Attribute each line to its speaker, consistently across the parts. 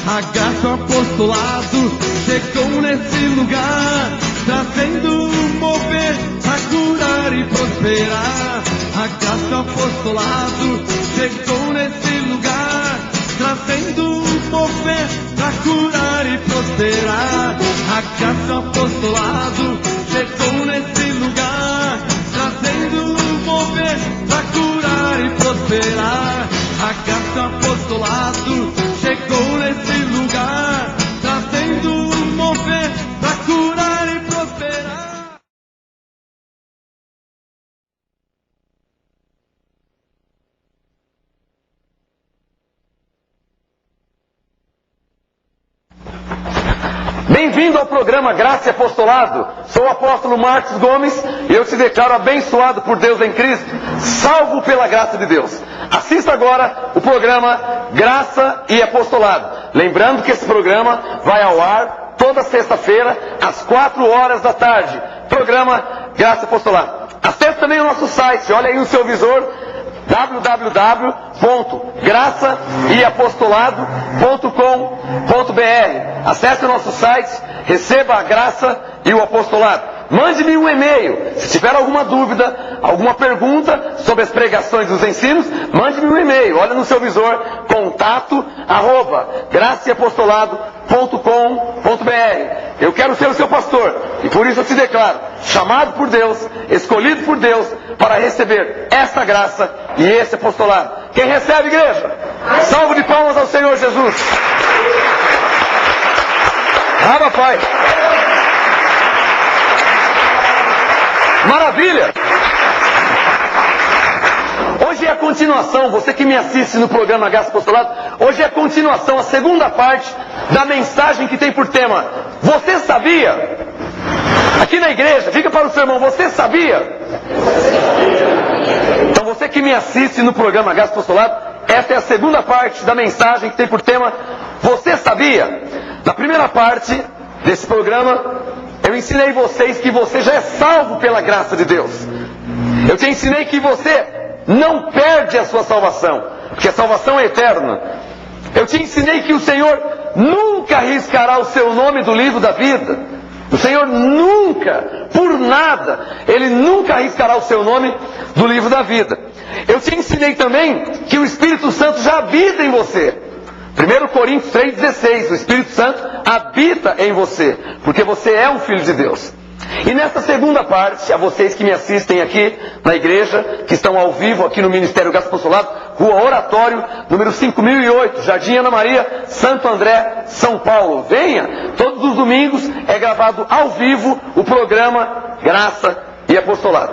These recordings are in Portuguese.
Speaker 1: A graça, o apostolado chegou nesse lugar, trazendo um mover pra curar e prosperar. A graça, o apostolado chegou nesse lugar, trazendo um mover pra curar e prosperar. A graça, o apostolado chegou nesse lugar, trazendo um mover pra curar e prosperar. A graça, o apostolado chegou nesse lugar, trazendo um mover pra curar e prosperar.
Speaker 2: Bem-vindo ao programa Graça e Apostolado. Sou o apóstolo Marcos Gomes e eu te declaro abençoado por Deus em Cristo, salvo pela graça de Deus. Assista agora o programa Graça e Apostolado. Lembrando que esse programa vai ao ar toda sexta-feira às 4 horas da tarde. Programa Graça e Apostolado. Acesse também o nosso site, olha aí no seu visor, www.graçaeapostolado.com.br. Acesse o nosso site, receba a graça e o apostolado. Mande-me um e-mail. Se tiver alguma dúvida, alguma pergunta sobre as pregações e os ensinos, mande-me um e-mail. Olha no seu visor, contato@graçaeapostolado.com.br. Eu quero ser o seu pastor e por isso eu te declaro chamado por Deus, escolhido por Deus para receber esta graça e esse apostolado. Quem recebe, igreja? Salve de palmas ao Senhor Jesus. Pai. Maravilha! Hoje é a continuação, você que me assiste no programa Graça e Apostolado, hoje é a continuação, a segunda parte da mensagem que tem por tema Você sabia? Aqui na igreja, diga para o seu irmão, você sabia? Então você que me assiste no programa Graça e Apostolado, esta é a segunda parte da mensagem que tem por tema Você sabia? Na primeira parte desse programa, eu ensinei vocês que você já é salvo pela graça de Deus. Eu te ensinei que você não perde a sua salvação, porque a salvação é eterna. Eu te ensinei que o Senhor nunca riscará o seu nome do livro da vida. O Senhor nunca, por nada, Ele nunca arriscará o seu nome do livro da vida. Eu te ensinei também que o Espírito Santo já habita em você. 1 Coríntios 3,16, o Espírito Santo habita em você, porque você é um filho de Deus. E nesta segunda parte, a vocês que me assistem aqui na igreja, que estão ao vivo aqui no Ministério Graça e Apostolado, Rua Oratório, número 5008, Jardim Ana Maria, Santo André, São Paulo. Venha, todos os domingos é gravado ao vivo o programa Graça e Apostolado.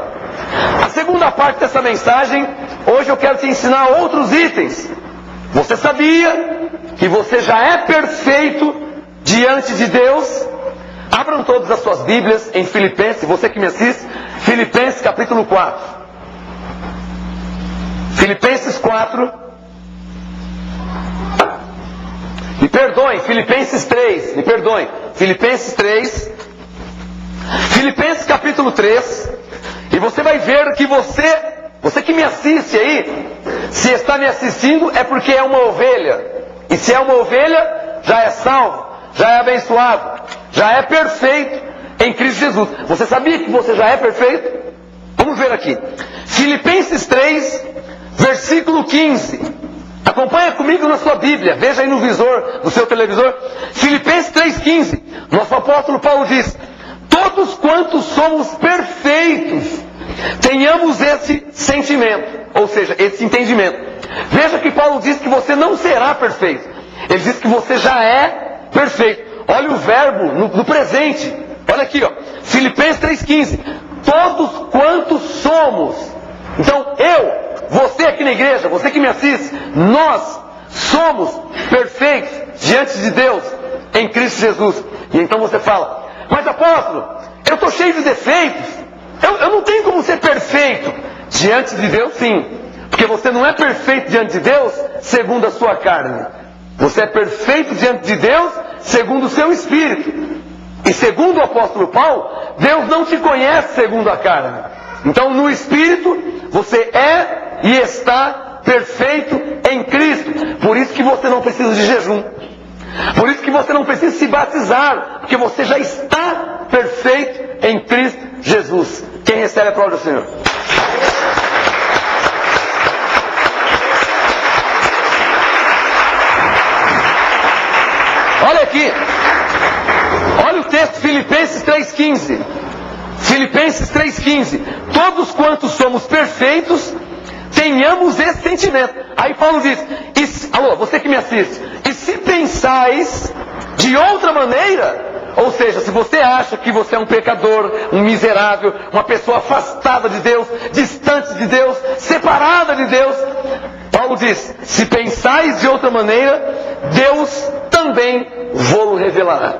Speaker 2: A segunda parte dessa mensagem, hoje eu quero te ensinar outros itens. Você sabia que você já é perfeito diante de Deus? Abram todas as suas Bíblias em Filipenses, você que me assiste, Filipenses capítulo 4. Filipenses 4. Me perdoem, Filipenses 3. Me perdoem, Filipenses 3. Filipenses capítulo 3. E você vai ver que você que me assiste aí, se está me assistindo é porque é uma ovelha. E se é uma ovelha, já é salvo, já é abençoado, já é perfeito em Cristo Jesus. Você sabia que você já é perfeito? Vamos ver aqui. Filipenses 3, versículo 15. Acompanha comigo na sua Bíblia. Veja aí no visor do seu televisor. Filipenses 3,15. Nosso apóstolo Paulo diz: todos quantos somos perfeitos, tenhamos esse sentimento, ou seja, esse entendimento. Veja que Paulo diz que você não será perfeito. Ele diz que você já é perfeito. Olha o verbo no presente. Olha aqui, ó. Filipenses 3,15. Todos quantos somos. Então, você aqui na igreja, você que me assiste, nós somos perfeitos diante de Deus em Cristo Jesus. E então você fala: mas apóstolo, eu estou cheio de defeitos. Eu não tenho como ser perfeito. Diante de Deus, sim. Porque você não é perfeito diante de Deus segundo a sua carne. Você é perfeito diante de Deus segundo o seu espírito. E segundo o apóstolo Paulo, Deus não te conhece segundo a carne. Então no espírito você é e está perfeito em Cristo. Por isso que você não precisa de jejum. você não precisa se batizar, porque você já está perfeito em Cristo Jesus. Quem recebe, aplaude o Senhor. Olha aqui, olha o texto, Filipenses 3,15. Filipenses 3,15. Todos quantos somos perfeitos, tenhamos esse sentimento. Aí Paulo diz, alô, você que me assiste, e se pensais de outra maneira, ou seja, se você acha que você é um pecador, um miserável, uma pessoa afastada de Deus, distante de Deus, separada de Deus, Paulo diz, se pensais de outra maneira, Deus também vou-lo revelará.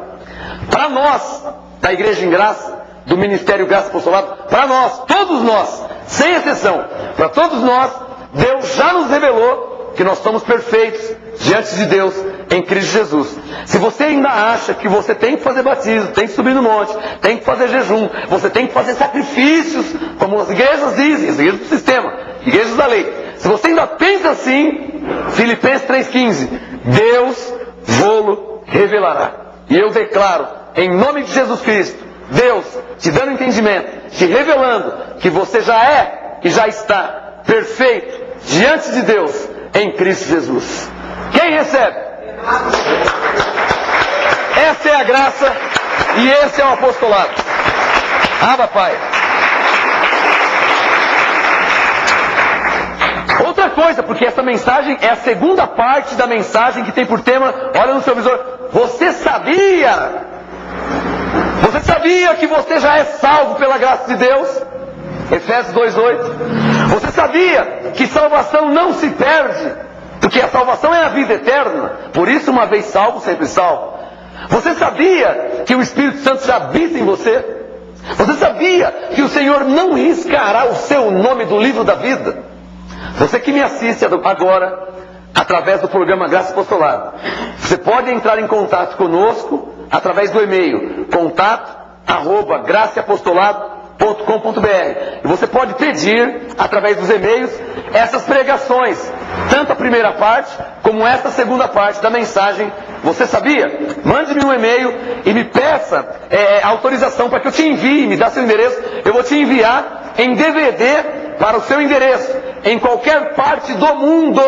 Speaker 2: Para nós, da Igreja em Graça, do Ministério Graça Apostolado, para nós, todos nós, sem exceção, para todos nós, Deus já nos revelou que nós somos perfeitos diante de Deus em Cristo Jesus. Se você ainda acha que você tem que fazer batismo, tem que subir no monte, tem que fazer jejum, você tem que fazer sacrifícios, como as igrejas dizem, as igrejas do sistema, igrejas da lei. Se você ainda pensa assim, Filipenses 3,15, Deus vô-lo revelará. E eu declaro, em nome de Jesus Cristo, Deus te dando entendimento, te revelando que você já é e já está perfeito diante de Deus em Cristo Jesus. Quem recebe? Essa é a graça e esse é o apostolado. Abba, Pai. Outra coisa, porque essa mensagem é a segunda parte da mensagem que tem por tema, olha no seu visor, você sabia? Você sabia que você já é salvo pela graça de Deus? Efésios 2,8. Você sabia que salvação não se perde? Porque a salvação é a vida eterna. Por isso, uma vez salvo, sempre salvo. Você sabia que o Espírito Santo já habita em você? Você sabia que o Senhor não riscará o seu nome do livro da vida? Você que me assiste agora, através do programa Graça Apostolado, você pode entrar em contato conosco através do e-mail contato@graceapostolado.com.br. E você pode pedir, através dos e-mails, essas pregações, tanto a primeira parte, como essa segunda parte da mensagem. Você sabia? Mande-me um e-mail e me peça autorização para que eu te envie, me dá seu endereço, eu vou te enviar em DVD para o seu endereço, em qualquer parte do mundo,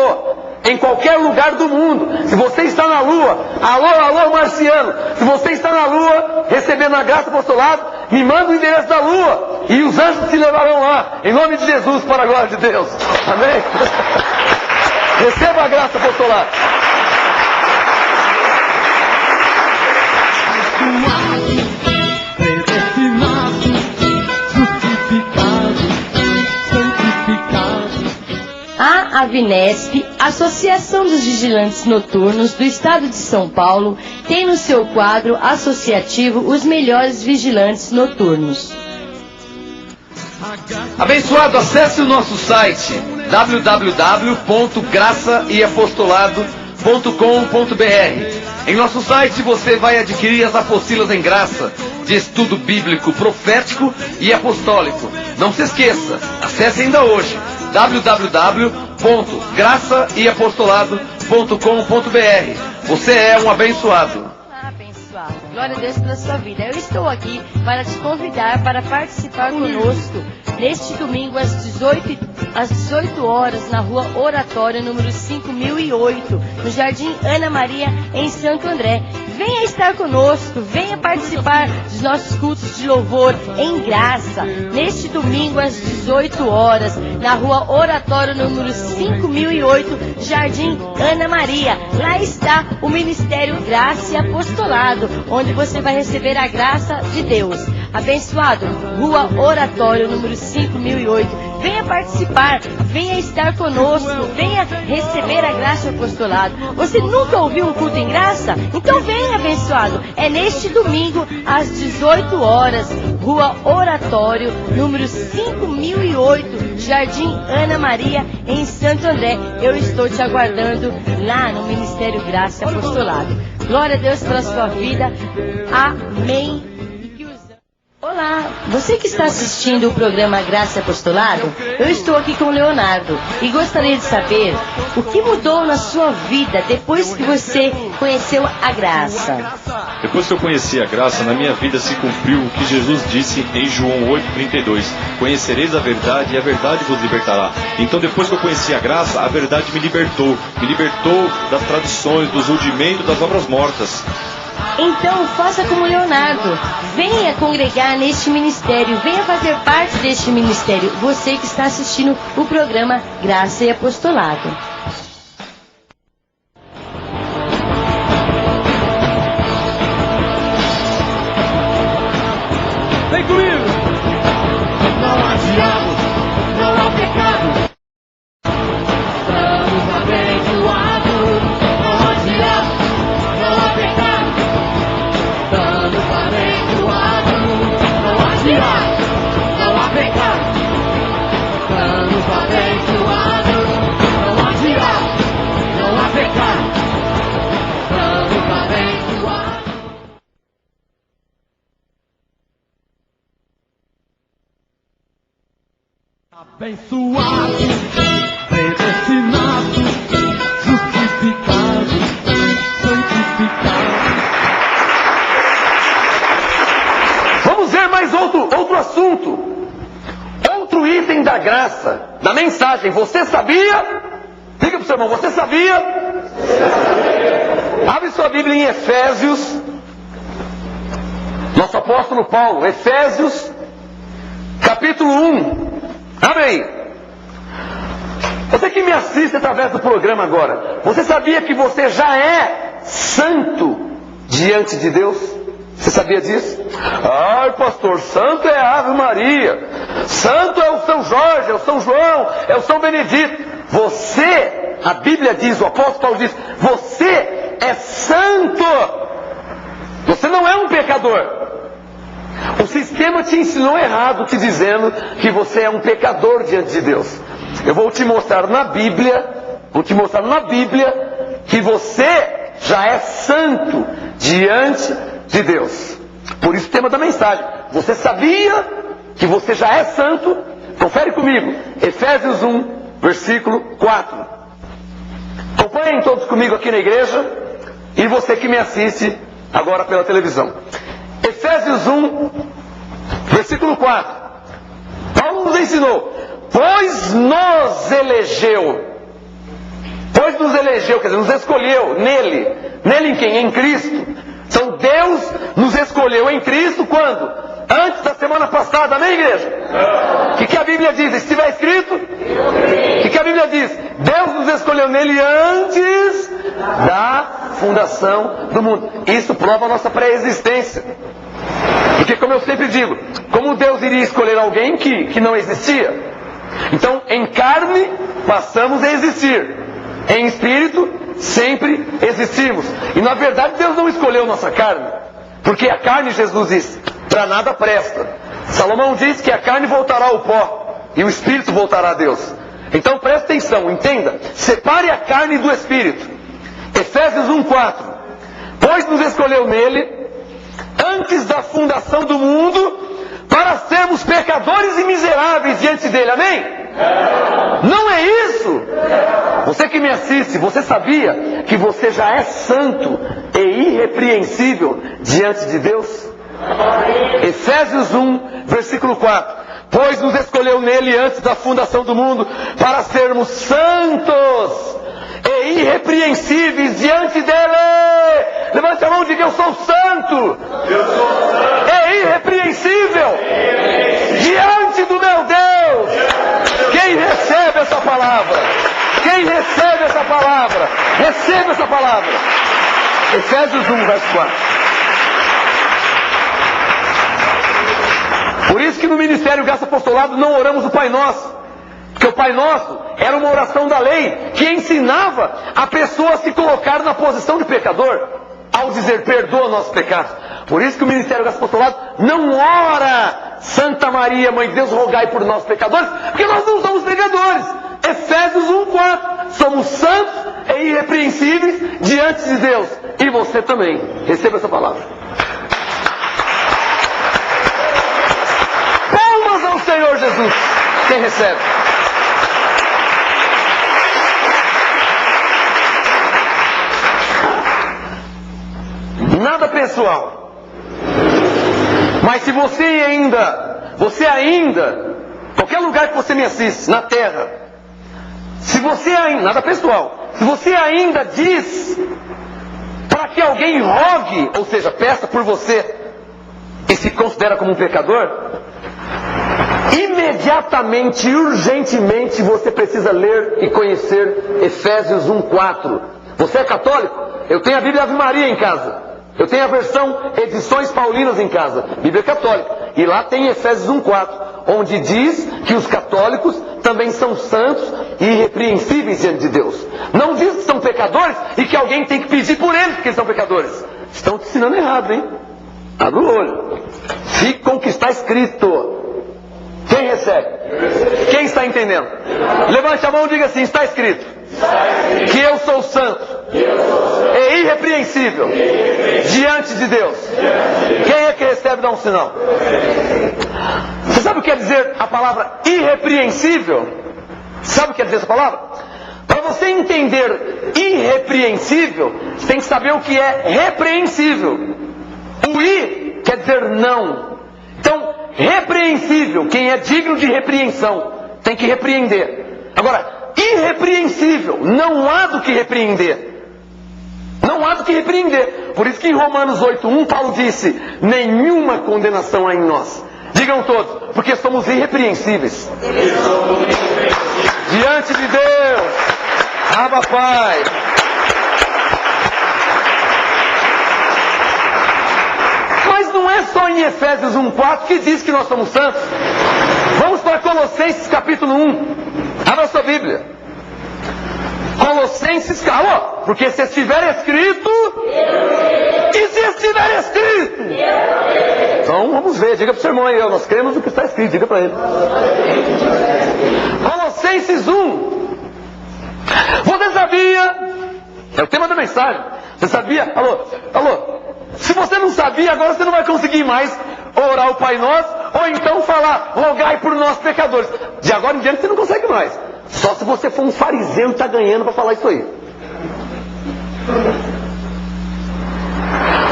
Speaker 2: em qualquer lugar do mundo. Se você está na Lua, alô marciano, se você está na Lua, recebendo a graça apostolado, me manda o endereço da Lua, e os anjos te levarão lá, em nome de Jesus, para a glória de Deus. Amém? Receba a graça apostolado.
Speaker 3: A Avinesp, Associação dos Vigilantes Noturnos do Estado de São Paulo, tem no seu quadro associativo os melhores vigilantes noturnos.
Speaker 2: Abençoado, acesse o nosso site www.graçaeapostolado.com.br. Em nosso site você vai adquirir as apostilas em graça de estudo bíblico, profético e apostólico. Não se esqueça, acesse ainda hoje www.graçaeapostolado.com.br. Você é um abençoado.
Speaker 3: Abençoado. Glória a Deus pela sua vida. Eu estou aqui para te convidar para participar conosco neste domingo às 18 horas na Rua Oratória, número 5008, no Jardim Ana Maria, em Santo André. Venha estar conosco, venha participar dos nossos cultos de louvor em graça, neste domingo às 18 horas, na Rua Oratório, número 5008, Jardim Ana Maria. Lá está o Ministério Graça e Apostolado, onde você vai receber a graça de Deus. Abençoado, Rua Oratório, número 5008. Venha participar, venha estar conosco, venha receber a graça e o apostolado. Você nunca ouviu um culto em graça? Então venha, abençoado. É neste domingo, às 18 horas, Rua Oratório, número 5008, Jardim Ana Maria, em Santo André. Eu estou te aguardando lá no Ministério Graça e Apostolado. Glória a Deus pela sua vida. Amém. Olá, você que está assistindo o programa Graça e Apostolado, eu estou aqui com o Leonardo e gostaria de saber o que mudou na sua vida depois que você conheceu a graça.
Speaker 4: Depois que eu conheci a graça, na minha vida se cumpriu o que Jesus disse em João 8,32: conhecereis a verdade e a verdade vos libertará. Então depois que eu conheci a graça, a verdade me libertou das tradições, dos rudimentos, das obras mortas.
Speaker 3: Então faça como Leonardo, venha congregar neste ministério, venha fazer parte deste ministério, você que está assistindo o programa Graça e Apostolado.
Speaker 1: Vem comigo! Não há diabo, não há pecado. Estamos abençoados. Não há diabo, não há pecado. Estamos abençoados. Não há diabo, não há pecado. Estamos abençoados. Não há diabo, não há pecado. Estamos abençoados. Abençoado, predestinado, justificado, santificado.
Speaker 2: Vamos ver mais outro assunto. Outro item da graça, da mensagem. Você sabia? Diga para o seu irmão, você sabia? Abre sua Bíblia em Efésios. Nosso apóstolo Paulo, Efésios, capítulo 1. Abre aí. Você que me assiste através do programa agora, você sabia que você já é santo diante de Deus? Você sabia disso? Ai, pastor, santo é a Ave Maria, santo é o São Jorge, é o São João, é o São Benedito. Você, a Bíblia diz, o apóstolo Paulo diz, você é santo. Você não é um pecador. O sistema te ensinou errado, te dizendo que você é um pecador diante de Deus. Eu vou te mostrar na Bíblia, que você já é santo diante de Deus. Por isso o tema da mensagem. Você sabia que você já é santo? Confere comigo. Efésios 1, versículo 4. Acompanhem todos comigo aqui na igreja e você que me assiste agora pela televisão. Efésios 1, versículo 4. Paulo nos ensinou: pois nos elegeu, quer dizer, nos escolheu nele. Nele em quem? Em Cristo. Então Deus nos escolheu em Cristo quando? Antes da semana passada, amém, igreja? O que a Bíblia diz? Estiver escrito? O que a Bíblia diz? Deus nos escolheu nele antes da fundação do mundo. Isso prova a nossa pré-existência. Porque, como eu sempre digo, como Deus iria escolher alguém que não existia? Então, em carne, passamos a existir. Em espírito, sempre existimos. E, na verdade, Deus não escolheu nossa carne. Porque a carne, Jesus disse, para nada presta. Salomão diz que a carne voltará ao pó e o espírito voltará a Deus. Então, preste atenção, entenda. Separe a carne do espírito. Efésios 1,4. Pois nos escolheu nele antes da fundação do mundo, para sermos pecadores e miseráveis diante dele, amém? Não é isso? Você que me assiste, você sabia que você já é santo e irrepreensível diante de Deus? Efésios 1, versículo 4. Pois nos escolheu nele antes da fundação do mundo, para sermos santos e irrepreensíveis diante dele. Levante a mão e diga: eu sou santo. É irrepreensível diante do meu Deus. Quem recebe essa palavra? Receba essa palavra. Efésios 1, verso 4. Por isso que no Ministério Graça e Apostolado não oramos o Pai Nosso. Porque o Pai Nosso era uma oração da lei que ensinava a pessoa a se colocar na posição de pecador, ao dizer: perdoa nossos pecados. Por isso que o Ministério Graça e Apostolado não ora: Santa Maria, Mãe de Deus, rogai por nós pecadores, porque nós não somos pecadores. Efésios 1,4. Somos santos e irrepreensíveis diante de Deus. E você também. Receba essa palavra. Jesus. Quem recebe? Nada pessoal. Mas se você ainda, qualquer lugar que você me assiste, na terra, se você ainda, nada pessoal, se você ainda diz para que alguém rogue, ou seja, peça por você, e se considera como um pecador, imediatamente, urgentemente, você precisa ler e conhecer Efésios 1:4. Você é católico? Eu tenho a Bíblia Ave Maria em casa. Eu tenho a versão Edições Paulinas em casa, Bíblia Católica. E lá tem Efésios 1:4, onde diz que os católicos também são santos e irrepreensíveis diante de Deus. Não diz que são pecadores e que alguém tem que pedir por eles porque eles são pecadores. Estão te ensinando errado, hein? Abre o olho. Fique com o que está escrito. Quem recebe? Quem está entendendo? Levante a mão e diga assim: está escrito que eu sou santo e irrepreensível diante de Deus. Quem é que recebe? Dá um sinal. Você sabe o que quer dizer a palavra irrepreensível? Sabe o que quer dizer essa palavra? Para você entender irrepreensível, você tem que saber o que é repreensível. O I quer dizer não. Então, repreensível, quem é digno de repreensão, tem que repreender. Agora, irrepreensível, não há do que repreender. Não há do que repreender. Por isso que em Romanos 8:1 Paulo disse: nenhuma condenação há em nós. Digam todos, porque somos irrepreensíveis diante de Deus. Abba, Pai. Mas não é só em Efésios 1:4 que diz que nós somos santos. Vamos para Colossenses capítulo 1. Abra sua Bíblia. Colossenses, porque se estiver escrito, e se estiver escrito, então vamos ver, diga para o seu irmão aí, nós cremos no que está escrito, diga para ele. Colossenses 1. Você sabia, é o tema da mensagem, você sabia, alô, se você não sabia, agora você não vai conseguir mais orar o Pai Nosso, ou então falar, rogai por nós pecadores. De agora em diante você não consegue mais. Só se você for um fariseu e está ganhando para falar isso aí.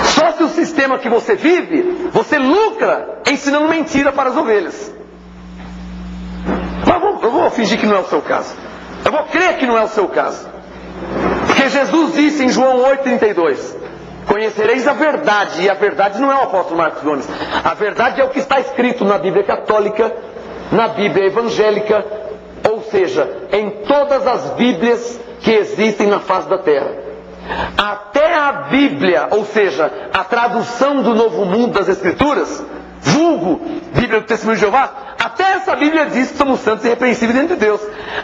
Speaker 2: Só se o sistema que você vive, você lucra ensinando mentira para as ovelhas. Mas eu vou fingir que não é o seu caso. Eu vou crer que não é o seu caso. Porque Jesus disse em João 8:32, conhecereis a verdade, e a verdade não é o apóstolo Marcos Gomes. A verdade é o que está escrito na Bíblia católica, na Bíblia evangélica, ou seja, em todas as Bíblias que existem na face da terra. Até a Bíblia, ou seja, a tradução do Novo Mundo das Escrituras, vulgo Bíblia do Testemunho de Jeová, até essa Bíblia diz que somos santos e irrepreensíveis diante de Deus.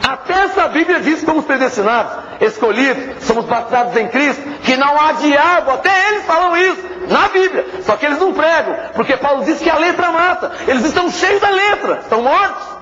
Speaker 2: Até essa Bíblia diz que somos predestinados, escolhidos, somos batizados em Cristo, que não há diabo, até eles falam isso na Bíblia. Só que eles não pregam, porque Paulo diz que a letra mata. Eles estão cheios da letra, estão mortos.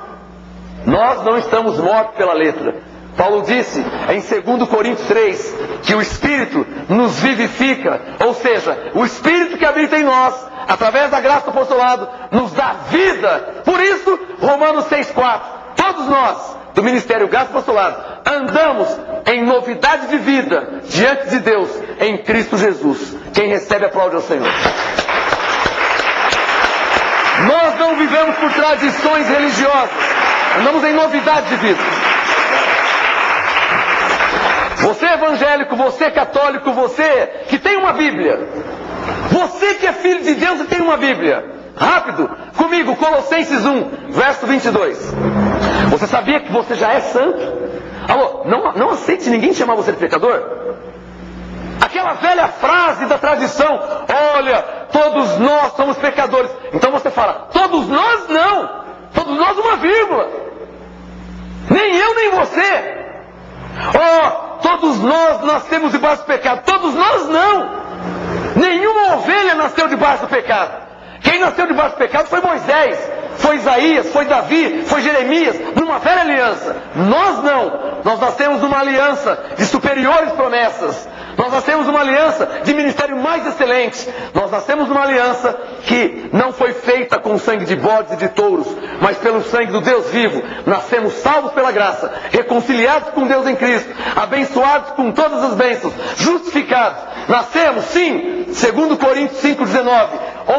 Speaker 2: Nós não estamos mortos pela letra. Paulo disse em 2 Coríntios 3 que o Espírito nos vivifica, ou seja, o Espírito que habita em nós, através da graça do apostolado, nos dá vida. Por isso, Romanos 6:4, todos nós, do Ministério Graça do Apostolado, andamos em novidade de vida diante de Deus, em Cristo Jesus. Quem recebe, aplaude ao Senhor. Nós não vivemos por tradições religiosas, andamos em novidade de vida. Você evangélico, você católico, você que tem uma Bíblia, você que é filho de Deus e tem uma Bíblia, rápido, comigo, Colossenses 1, verso 22. Você sabia que você já é santo? Alô, não aceite ninguém chamar você de pecador. Aquela velha frase da tradição, olha, todos nós somos pecadores. Então você fala, todos nós não, todos nós uma vírgula. Nem eu nem você. Oh, todos nós nascemos debaixo do pecado. Todos nós não. Nenhuma ovelha nasceu debaixo do pecado. Quem nasceu debaixo do pecado foi Moisés, foi Isaías, foi Davi, foi Jeremias. numa velha aliança. Nós não. Nós nascemos numa aliança de superiores promessas. Nós nascemos numa aliança de ministério mais excelente. Nós nascemos numa aliança que não foi feita com sangue de bodes e de touros, mas pelo sangue do Deus vivo. Nascemos salvos pela graça, reconciliados com Deus em Cristo, abençoados com todas as bênçãos, justificados. Nascemos, sim, segundo Coríntios 5,19,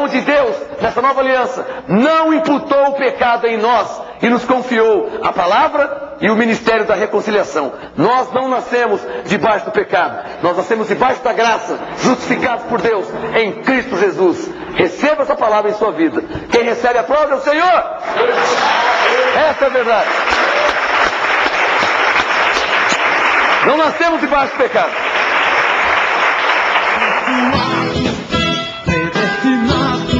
Speaker 2: onde Deus, nessa nova aliança, não imputou o pecado em nós e nos confiou a palavra e o ministério da reconciliação. Nós não nascemos debaixo do pecado, nós nascemos debaixo da graça, justificados por Deus em Cristo Jesus. Receba essa palavra em sua vida. Quem recebe a prova é o Senhor. Essa é a verdade. Não nascemos debaixo do pecado.
Speaker 1: Predestinado,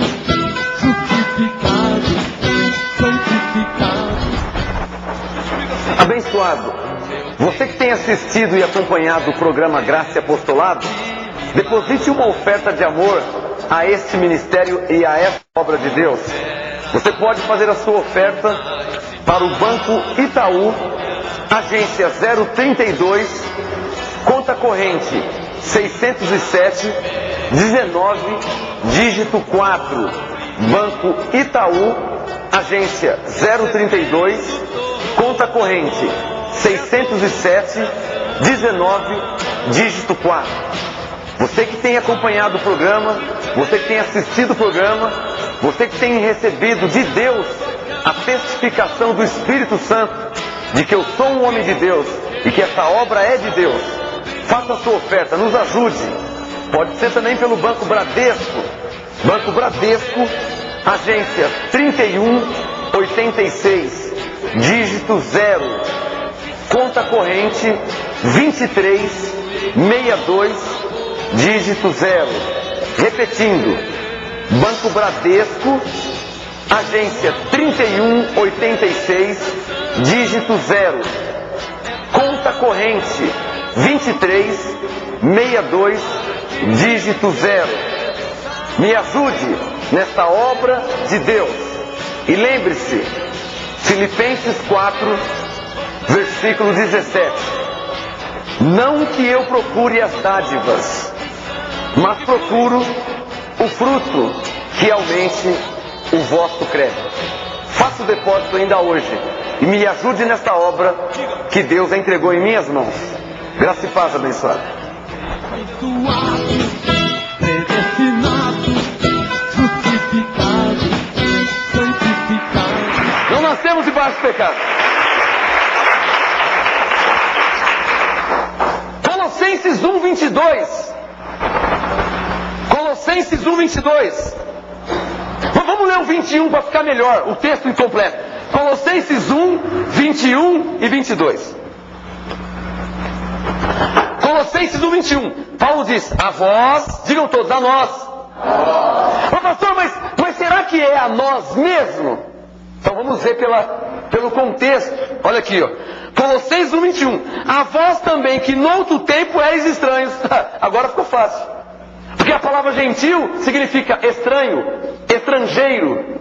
Speaker 1: justificado, santificado.
Speaker 2: Abençoado, você que tem assistido e acompanhado o programa Graça e Apostolado, deposite uma oferta de amor a este ministério e a esta obra de Deus. Você pode fazer a sua oferta para o Banco Itaú, agência 032, conta corrente 607 19, dígito 4. Banco Itaú, agência 032, conta corrente 607 19, dígito 4. Você que tem acompanhado o programa, você que tem assistido o programa, você que tem recebido de Deus a testificação do Espírito Santo de que eu sou um homem de Deus e que essa obra é de Deus, faça a sua oferta, nos ajude. Pode ser também pelo Banco Bradesco. Banco Bradesco, agência 3186, dígito 0, conta corrente 2362, dígito 0. Repetindo, Banco Bradesco, agência 3186, dígito 0, conta corrente 2362, dígito 0. Me ajude nesta obra de Deus. E lembre-se, Filipenses 4, versículo 17. Não que eu procure as dádivas, mas procuro o fruto que aumente o vosso crédito. Faça o depósito ainda hoje e me ajude nesta obra que Deus entregou em minhas mãos. Graça e paz, abençoado.
Speaker 1: Predestinado, justificado, santificado.
Speaker 2: Não nascemos debaixo do pecado. Colossenses 1:22. Colossenses 1:22. Vamos ler o 21 para ficar melhor, o texto incompleto. Colossenses 1:21 e 22. Colossenses 1:21. Paulo diz: a vós, digam todos, a nós. Mas pastor, mas será que é a nós mesmo? Então vamos ver pelo contexto. Olha aqui, ó. Colossenses 1:21. A vós também, que noutro tempo eres estranhos. Agora ficou fácil. Porque a palavra gentil significa estranho, estrangeiro.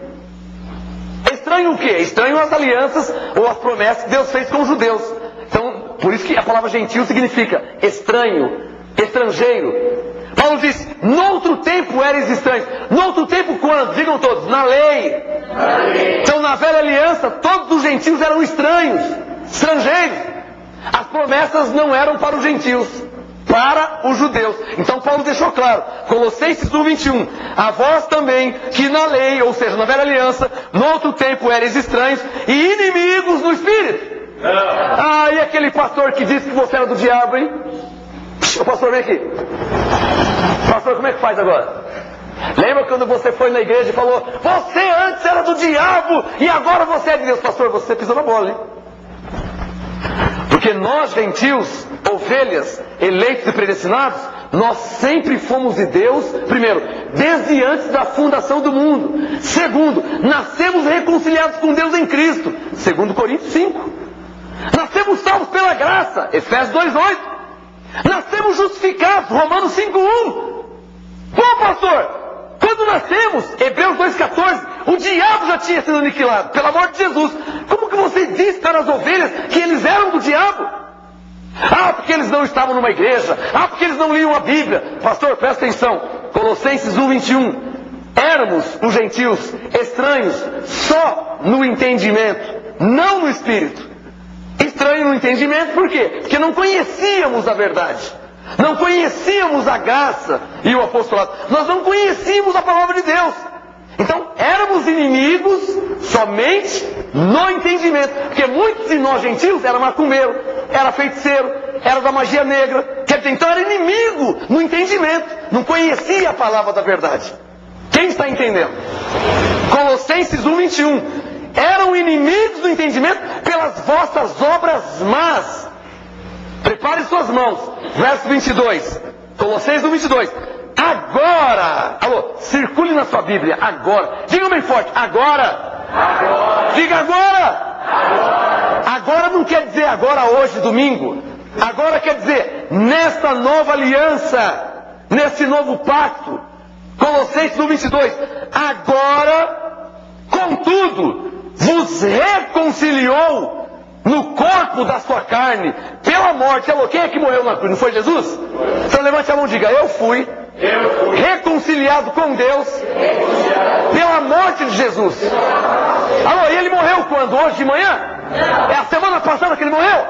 Speaker 2: Estranho o quê? Estranho as alianças ou as promessas que Deus fez com os judeus. Então, por isso que a palavra gentil significa estranho, estrangeiro. Paulo diz: noutro tempo eres estranhos. Noutro tempo quando? Digam todos, na lei. Então, na velha aliança, todos os gentios eram estranhos, estrangeiros. As promessas não eram para os gentios, para os judeus. Então Paulo deixou claro, Colossenses 1:21. A vós também, que na lei, ou seja, na velha aliança, no outro tempo eres estranhos e inimigos no Espírito. Ah, e aquele pastor que disse que você era do diabo, hein? Ô pastor, vem aqui. Pastor, como é que faz agora? Lembra quando você foi na igreja e falou: você antes era do diabo e agora você é de Deus? Pastor, você pisou na bola, hein? Porque nós, gentios, ovelhas, eleitos e predestinados, nós sempre fomos de Deus, primeiro, desde antes da fundação do mundo. Segundo, nascemos reconciliados com Deus em Cristo, segundo Coríntios 5. Nascemos salvos pela graça, Efésios 2:8. Nascemos justificados, Romanos 5:1. Bom, pastor, quando nascemos, Hebreus 2,14, o diabo já tinha sido aniquilado pela morte de Jesus. Como que você diz para as ovelhas que eles eram do diabo? Ah, porque eles não estavam numa igreja. Ah, porque eles não liam a Bíblia. Pastor, presta atenção. Colossenses 1:21. Éramos, os gentios, estranhos só no entendimento, não no espírito. Estranho no entendimento, por quê? Porque não conhecíamos a verdade. Não conhecíamos a graça e o apostolado. Nós não conhecíamos a palavra de Deus. Então, éramos inimigos somente no entendimento. Porque muitos de nós gentios eram macumbeiro, era feiticeiro, era da magia negra. Quer dizer, então era inimigo no entendimento. Não conhecia a palavra da verdade. Quem está entendendo? Colossenses 1:21. Eram inimigos do entendimento pelas vossas obras más. Prepare suas mãos. Verso 22. Colossenses 1:22. Agora. Alô, circule na sua Bíblia. Agora. Diga bem forte. Agora. Agora. Diga agora. Agora. Agora não quer dizer agora, hoje, domingo. Agora quer dizer nesta nova aliança. Nesse novo pacto. Colossenses 1:22. Agora, contudo, vos reconciliou no corpo da sua carne, pela morte. Alô, quem é que morreu na cruz? Não foi Jesus? Então levante a mão e diga, eu fui reconciliado com Deus pela morte de Jesus. Alô, e ele morreu quando? Hoje de manhã? É a semana passada que ele morreu?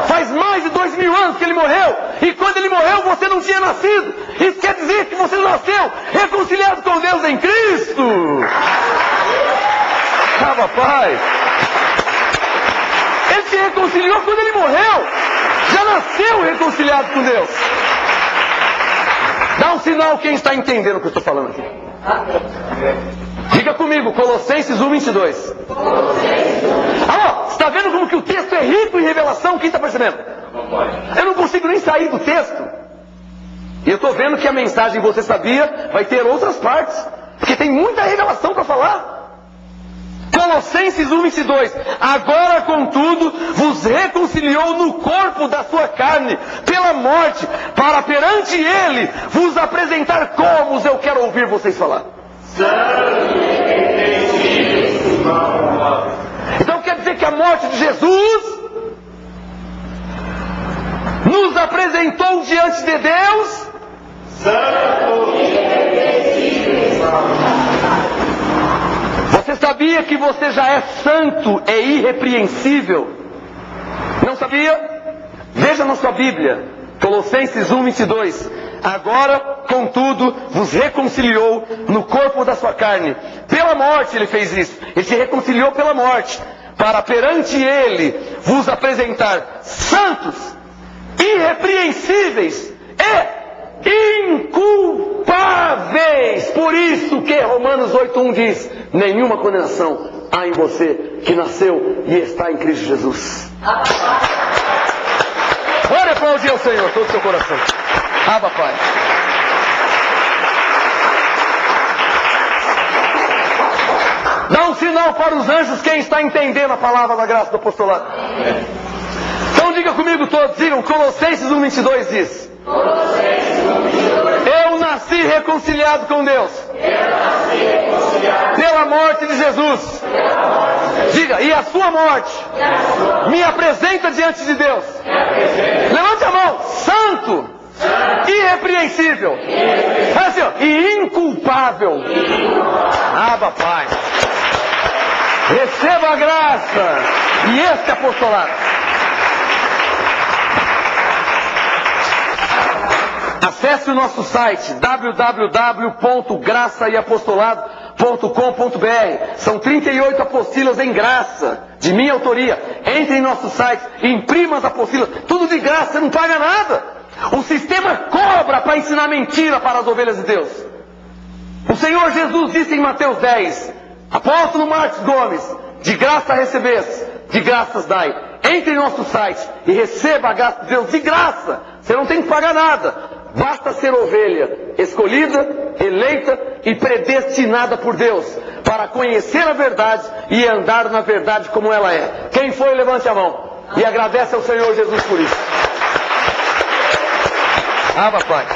Speaker 2: Faz mais de 2000 anos que ele morreu. E quando ele morreu, você não tinha nascido. Isso quer dizer que você nasceu reconciliado com Deus em Cristo. Ah, papai. Ele se reconciliou quando ele morreu. Já nasceu reconciliado com Deus. Dá um sinal quem está entendendo o que eu estou falando aqui. Diga comigo, Colossenses 1:22. Alô, você está vendo como que o texto é rico em revelação? Quem está percebendo? Eu não consigo nem sair do texto. E eu estou vendo que a mensagem, você sabia, vai ter outras partes. Porque tem muita revelação para falar. Colossenses 1:22. Agora, contudo, vos reconciliou no corpo da sua carne, pela morte, para perante ele vos apresentar como eu quero ouvir vocês falar. Então quer dizer que a morte de Jesus nos apresentou diante de Deus Você sabia que você já é santo e irrepreensível? Não sabia? Veja na sua Bíblia, Colossenses 1:22. Agora, contudo, vos reconciliou no corpo da sua carne. Pela morte ele fez isso. Ele se reconciliou pela morte, para perante ele vos apresentar santos, irrepreensíveis e inculpáveis. Por isso que Romanos 8:1 diz: nenhuma condenação há em você que nasceu e está em Cristo Jesus. Ore aplaudir ao Senhor, todo o seu coração. Abba, Pai. Dá um sinal para os anjos quem está entendendo a palavra da graça do apostolado. Então diga comigo todos, digam, Colossenses 1:22 diz: eu nasci reconciliado com Deus pela morte de Jesus. Diga, e a sua morte me apresenta diante de Deus. Levante a mão. Santo, irrepreensível, assim, ó, e inculpável. Abba, Pai. Receba a graça e este apostolado. Acesse o nosso site www.graçaeapostolado.com.br. São 38 apostilas em graça, de minha autoria. Entre em nosso site, imprima as apostilas, tudo de graça, você não paga nada. O sistema cobra para ensinar mentira para as ovelhas de Deus. O Senhor Jesus disse em Mateus 10, apóstolo Marcos Gomes, de graça recebeste, de graças dai. Entre em nosso site e receba a graça de Deus de graça. Você não tem que pagar nada. Basta ser ovelha, escolhida, eleita e predestinada por Deus, para conhecer a verdade e andar na verdade como ela é. Quem foi, levante a mão e agradece ao Senhor Jesus por isso. Abba, Pai.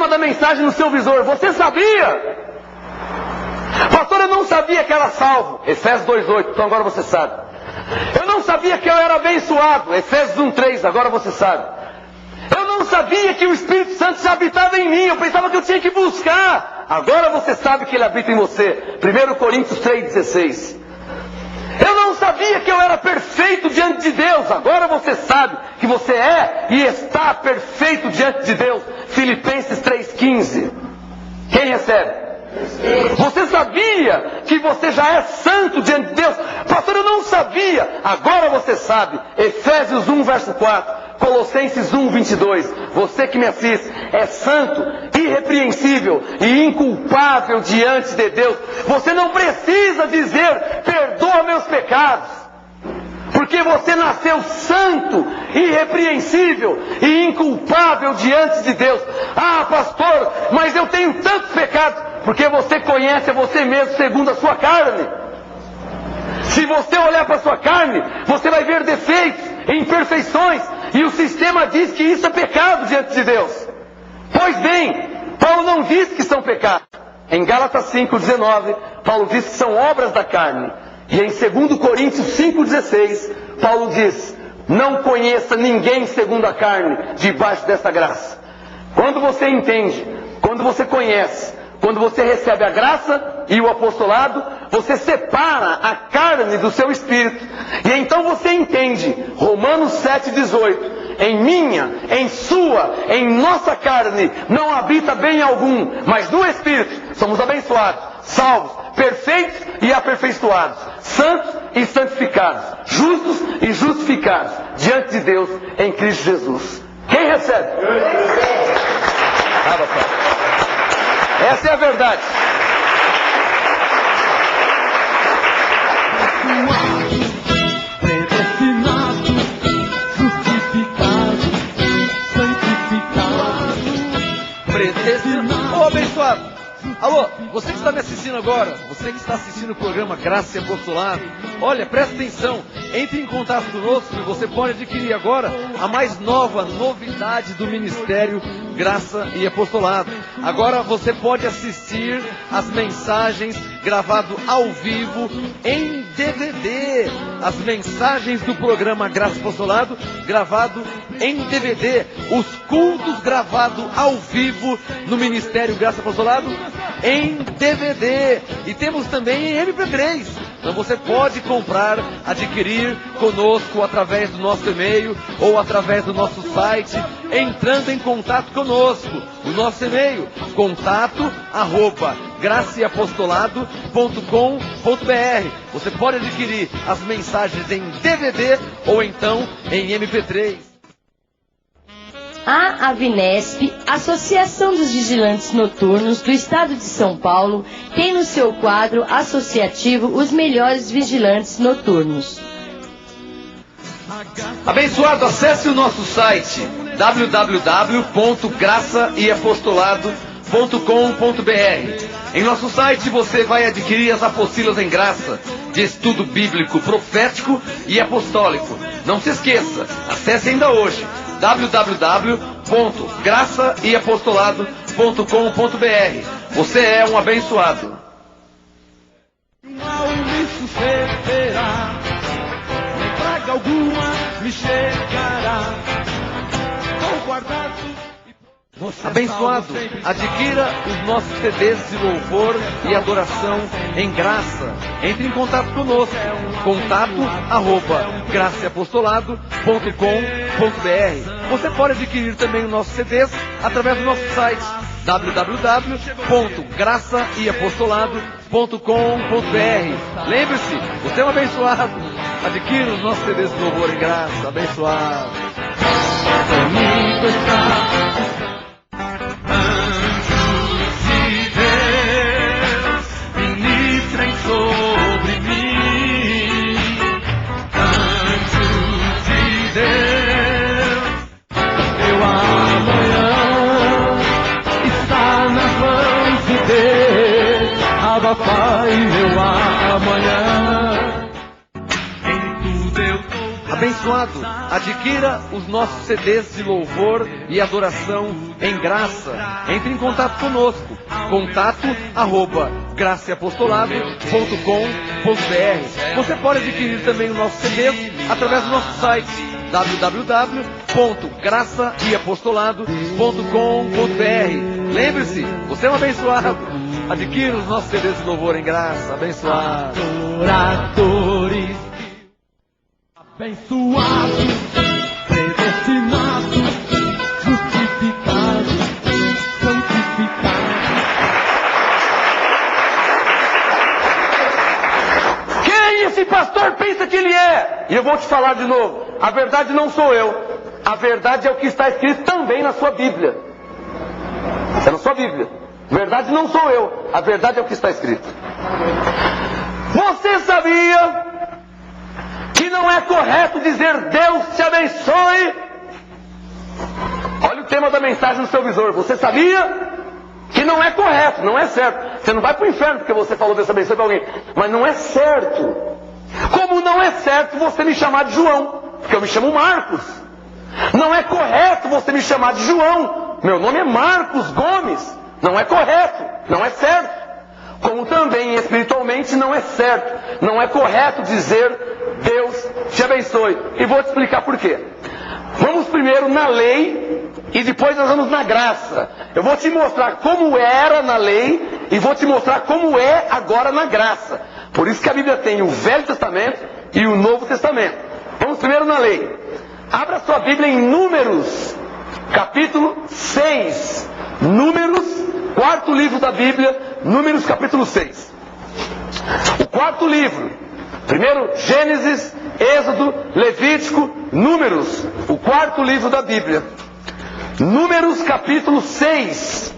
Speaker 2: tema da mensagem no seu visor. Você sabia? Pastor, eu não sabia que era salvo. Efésios 2:8, então agora você sabe. Eu não sabia que eu era abençoado. Efésios 1:3, agora você sabe. Eu não sabia que o Espírito Santo já habitava em mim. Eu pensava que eu tinha que buscar. Agora você sabe que ele habita em você. 1 Coríntios 3:16. Eu não sabia que eu era perfeito diante de Deus. Agora você sabe que você é e está perfeito diante de Deus. Filipenses 3:15. Quem recebe? Você sabia que você já é santo diante de Deus? Pastor, eu não sabia. Agora você sabe. Efésios 1:4. Colossenses 1:22. Você que me assiste é santo, irrepreensível e inculpável diante de Deus. Você não precisa dizer, perdoa meus pecados, porque você nasceu santo, irrepreensível e inculpável diante de Deus. Ah, pastor, mas eu tenho tantos pecados. Porque você conhece a você mesmo segundo a sua carne. Se você olhar para a sua carne, você vai ver defeitos, imperfeições, e o sistema diz que isso é pecado diante de Deus. Pois bem, Paulo não diz que são pecados. Em Gálatas 5:19, Paulo diz que são obras da carne. E em 2 Coríntios 5:16, Paulo diz, não conheça ninguém segundo a carne, debaixo dessa graça. Quando você entende, quando você conhece, quando você recebe a graça e o apostolado, você separa a carne do seu espírito. E então você entende, Romanos 7:18, em minha, em sua, em nossa carne, não habita bem algum, mas no espírito somos abençoados, salvos, perfeitos e aperfeiçoados, santos e santificados, justos e justificados, diante de Deus em Cristo Jesus. Quem recebe? Ah, papai. Essa é a verdade.
Speaker 1: Predestinado, justificado, santificado.
Speaker 5: Predestinado. Ô, abençoado. Alô, você que está me assistindo agora, você que está assistindo o programa Graça e Apostolado, olha, presta atenção, entre em contato conosco e você pode adquirir agora a mais nova novidade do Ministério Graça e Apostolado. Agora você pode assistir as mensagens gravado ao vivo em DVD. As mensagens do programa Graça e Apostolado gravado em DVD. Os cultos gravados ao vivo no Ministério Graça e Apostolado em DVD. E temos também em MP3. Então você pode comprar, adquirir conosco através do nosso e-mail ou através do nosso site, entrando em contato conosco. O nosso e-mail, contato@graciaapostolado.com.br. Você pode adquirir as mensagens em DVD ou então em MP3.
Speaker 3: A Avinesp, Associação dos Vigilantes Noturnos do Estado de São Paulo, tem no seu quadro associativo os melhores vigilantes noturnos.
Speaker 2: Abençoado, acesse o nosso site www.graçaeapostolado.com.br. Em nosso site você vai adquirir as apostilas em graça, de estudo bíblico, profético e apostólico. Não se esqueça, acesse ainda hoje www.graçaeapostolado.com.br. Você é um abençoado.
Speaker 1: Mal me sucederá, nem praga alguma me chegará. Vou guardar
Speaker 5: Abençoado, adquira os nossos CDs de louvor e adoração em graça. Entre em contato conosco. contato@graciaapostolado.com.br. Você pode adquirir também os nossos CDs através do nosso site www.graçaeapostolado.com.br. Lembre-se, você é um abençoado. Adquira os nossos CDs de louvor em graça. Abençoado.
Speaker 1: comigo está. Anjos de Deus ministrem sobre mim. Anjos de Deus, meu amanhã está nas mãos de Deus. Abba, Pai, meu amanhã. Em tudo eu dou
Speaker 5: Abençoado, adquira os nossos CDs de louvor e adoração em graça. Entre em contato conosco. contato@graceapostolado.com.br. Você pode adquirir também os nossos CDs através do nosso site www.graçaeapostolado.com.br. Lembre-se, você é um abençoado. Adquira os nossos CDs de louvor em graça. Abençoado.
Speaker 1: Adoradores, abençoados, predestinados, justificados, santificados.
Speaker 2: Quem esse pastor pensa que ele é? E eu vou te falar de novo. A verdade não sou eu. A verdade é o que está escrito também na sua Bíblia. É na sua Bíblia. Verdade não sou eu. A verdade é o que está escrito. Você sabia que não é correto dizer Deus te abençoe? Olha o tema da mensagem no seu visor. Você sabia que não é correto, não é certo. Você não vai para o inferno porque você falou Deus te abençoe para alguém. Mas não é certo. Como não é certo você me chamar de João, porque eu me chamo Marcos. Não é correto você me chamar de João. Meu nome é Marcos Gomes. Não é correto, não é certo. Como também espiritualmente não é certo, não é correto dizer Deus te abençoe. E vou te explicar por quê. Vamos primeiro na lei e depois nós vamos na graça. Eu vou te mostrar como era na lei e vou te mostrar como é agora na graça. Por isso que a Bíblia tem o Velho Testamento e o Novo Testamento. Vamos primeiro na lei. Abra sua Bíblia em Números, capítulo 6. Números, quarto livro da Bíblia, Números capítulo 6. O quarto livro. Primeiro Gênesis, Êxodo, Levítico, Números. O quarto livro da Bíblia. Números capítulo 6.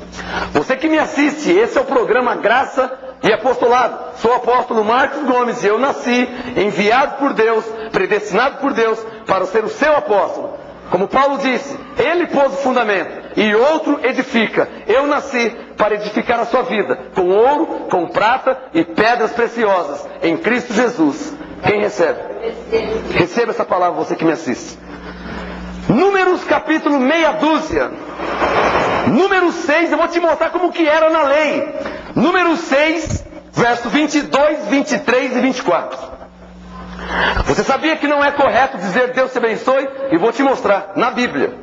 Speaker 2: Você que me assiste, esse é o programa Graça e Apostolado. Sou o apóstolo Marcos Gomes e eu nasci, enviado por Deus, predestinado por Deus, para ser o seu apóstolo. Como Paulo disse, ele pôs o fundamento e outro edifica. Eu nasci para edificar a sua vida, com ouro, com prata e pedras preciosas, em Cristo Jesus. Quem recebe? Receba essa palavra, você que me assiste. Números capítulo meia dúzia. Número 6, eu vou te mostrar como que era na lei. Número 6, verso 22, 23 e 24. Você sabia que não é correto dizer Deus te abençoe? E vou te mostrar na Bíblia.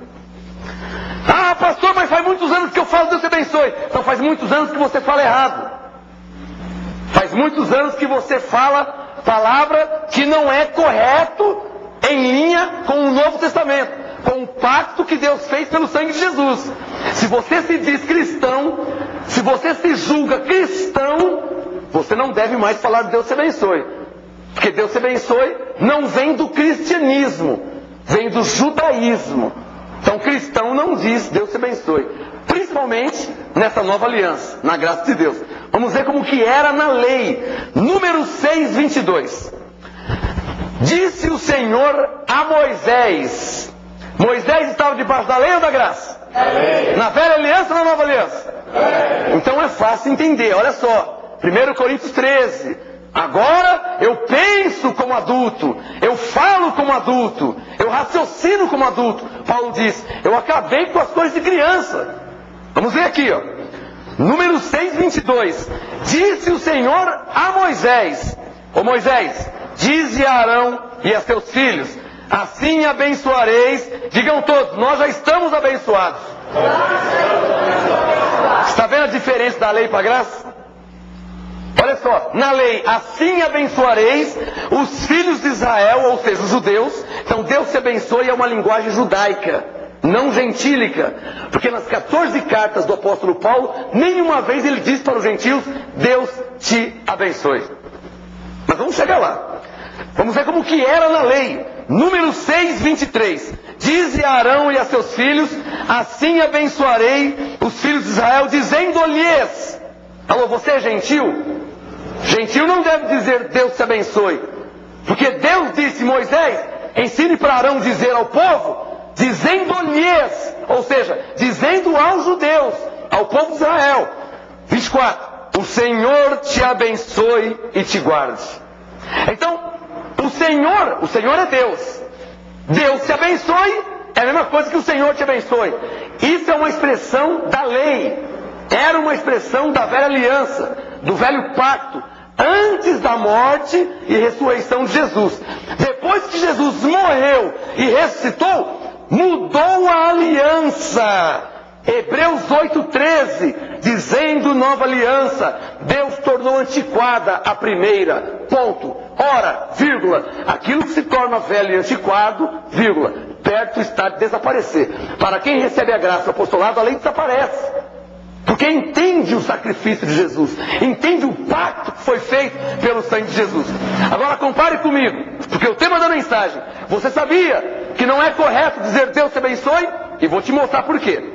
Speaker 2: Ah, pastor, mas faz muitos anos que eu falo Deus te abençoe. Então faz muitos anos que você fala errado. Faz muitos anos que você fala palavra que não é correto em linha com o Novo Testamento, com o pacto que Deus fez pelo sangue de Jesus. Se você se diz cristão, se você se julga cristão, você não deve mais falar Deus te abençoe. Porque Deus te abençoe não vem do cristianismo, vem do judaísmo. Então cristão não diz Deus te abençoe. Principalmente nessa nova aliança, na graça de Deus. Vamos ver como que era na lei. Número 6, 22. Disse o Senhor a Moisés. Moisés estava debaixo da lei ou da graça? Na velha aliança ou na nova aliança? Então é fácil entender, olha só. 1 Coríntios 13. Agora eu penso como adulto, eu falo como adulto, eu raciocino como adulto. Paulo diz, eu acabei com as coisas de criança. Vamos ver aqui, ó. Número 6, 22. Disse o Senhor a Moisés. Ô Moisés, dize a Arão e a seus filhos, assim abençoareis. Digam todos, nós já estamos abençoados. Está vendo a diferença da lei para a graça? Olha só, na lei, assim abençoareis os filhos de Israel, ou seja, os judeus. Então Deus te abençoe é uma linguagem judaica, não gentílica. Porque nas 14 cartas do apóstolo Paulo, nenhuma vez ele diz para os gentios, Deus te abençoe. Mas vamos chegar lá. Vamos ver como que era na lei. Número 6, 23. Dize a Arão e a seus filhos, assim abençoarei os filhos de Israel, dizendo-lhes. Alô, você é gentil? Gentil não deve dizer Deus te abençoe. Porque Deus disse, Moisés, ensine para Arão dizer ao povo, dizendo-lhes, ou seja, dizendo aos judeus, ao povo de Israel. 24. O Senhor te abençoe e te guarde. Então, o Senhor é Deus. Deus te abençoe, é a mesma coisa que o Senhor te abençoe. Isso é uma expressão da lei. Era uma expressão da velha aliança, do velho pacto, antes da morte e ressurreição de Jesus. Depois que Jesus morreu e ressuscitou, mudou a aliança. Hebreus 8,13, dizendo nova aliança, Deus tornou antiquada a primeira, ponto. Ora, vírgula, aquilo que se torna velho e antiquado, vírgula, perto está de desaparecer. Para quem recebe a graça do apostolado, a lei desaparece. Porque entende o sacrifício de Jesus, entende o pacto que foi feito pelo sangue de Jesus. Agora compare comigo, porque o tema da mensagem, você sabia que não é correto dizer Deus te abençoe? E vou te mostrar por quê.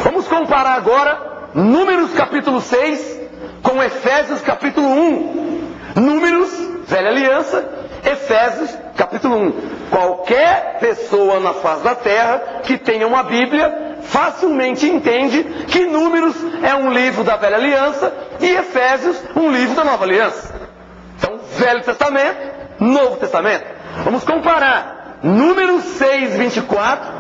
Speaker 2: Vamos comparar agora Números capítulo 6 com Efésios capítulo 1. Números, velha aliança, Efésios capítulo 1. Qualquer pessoa na face da terra que tenha uma Bíblia facilmente entende que Números é um livro da velha aliança e Efésios um livro da nova aliança. Então, Velho Testamento, Novo Testamento. Vamos comparar Números 6, 24.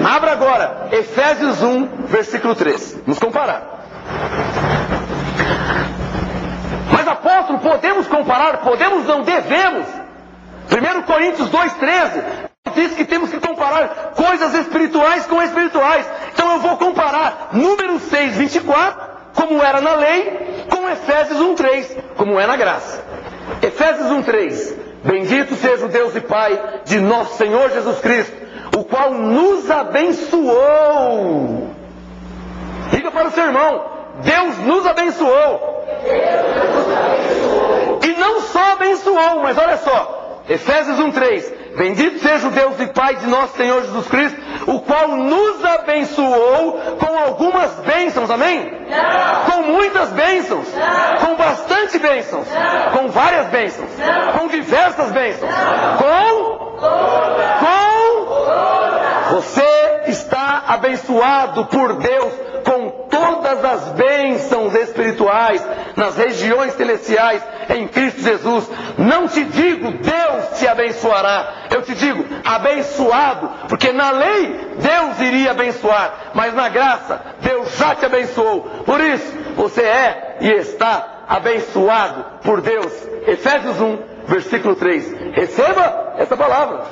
Speaker 2: Abra agora Efésios 1, versículo 3. Vamos comparar. Mas apóstolo, podemos comparar? Podemos, não devemos. 1 Coríntios 2,13 diz que temos que comparar coisas espirituais com espirituais. Então eu vou comparar Números 6, 24, como era na lei, com Efésios 1,3, como é na graça. Efésios 1,3. Bendito seja o Deus e Pai de nosso Senhor Jesus Cristo, o qual nos abençoou. Diga para o seu irmão, Deus nos abençoou. E não só abençoou, mas olha só, Efésios 1,3. Bendito seja o Deus e Pai de nosso Senhor Jesus Cristo, o qual nos abençoou com algumas bênçãos, amém? Não. Com muitas bênçãos, não. Com bastante bênçãos, não. Com várias bênçãos, não. Com diversas bênçãos, não. Você está abençoado por Deus com todas as bênçãos espirituais nas regiões celestiais em Cristo Jesus. Não te digo Deus te abençoará, eu te digo abençoado, porque na lei Deus iria abençoar, mas na graça Deus já te abençoou. Por isso você é e está abençoado por Deus. Efésios 1, versículo 3. Receba essa palavra.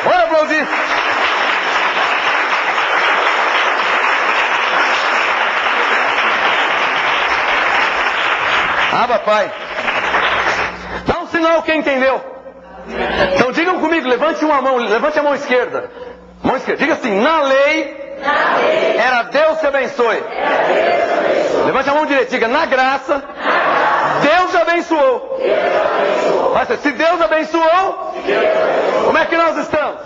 Speaker 2: Olha, aplaudir. Pai. Dá um sinal quem entendeu. Então digam comigo, levante a mão esquerda. Mão esquerda. Diga assim, na lei era Deus te abençoe. Levante a mão direita, diga, na graça, Deus te abençoou. Mas se Deus abençoou, como é que nós estamos?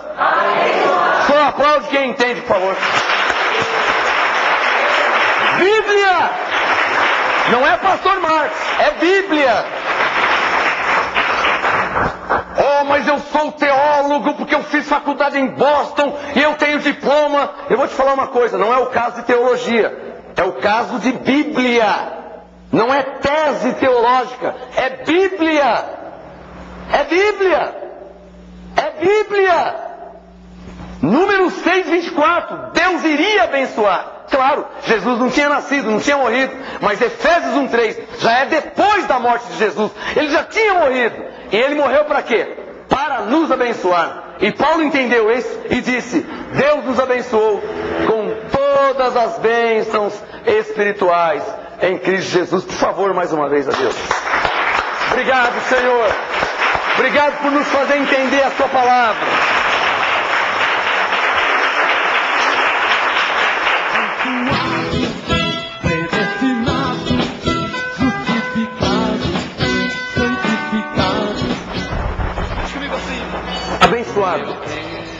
Speaker 2: Só aplaude quem entende, por favor. Bíblia! Não é pastor Marcos, é Bíblia. Oh, mas eu sou teólogo porque eu fiz faculdade em Boston e eu tenho diploma. Eu vou te falar uma coisa, não é o caso de teologia, é o caso de Bíblia. Não é tese teológica, é Bíblia. É Bíblia. É Bíblia. Número 6, 24. Deus iria abençoar. Claro, Jesus não tinha nascido, não tinha morrido, mas Efésios 1,3 já é depois da morte de Jesus. Ele já tinha morrido. E ele morreu para quê? Para nos abençoar. E Paulo entendeu isso e disse, Deus nos abençoou com todas as bênçãos espirituais em Cristo Jesus. Por favor, mais uma vez a Deus. Obrigado, Senhor. Obrigado por nos fazer entender a sua palavra. Abençoado.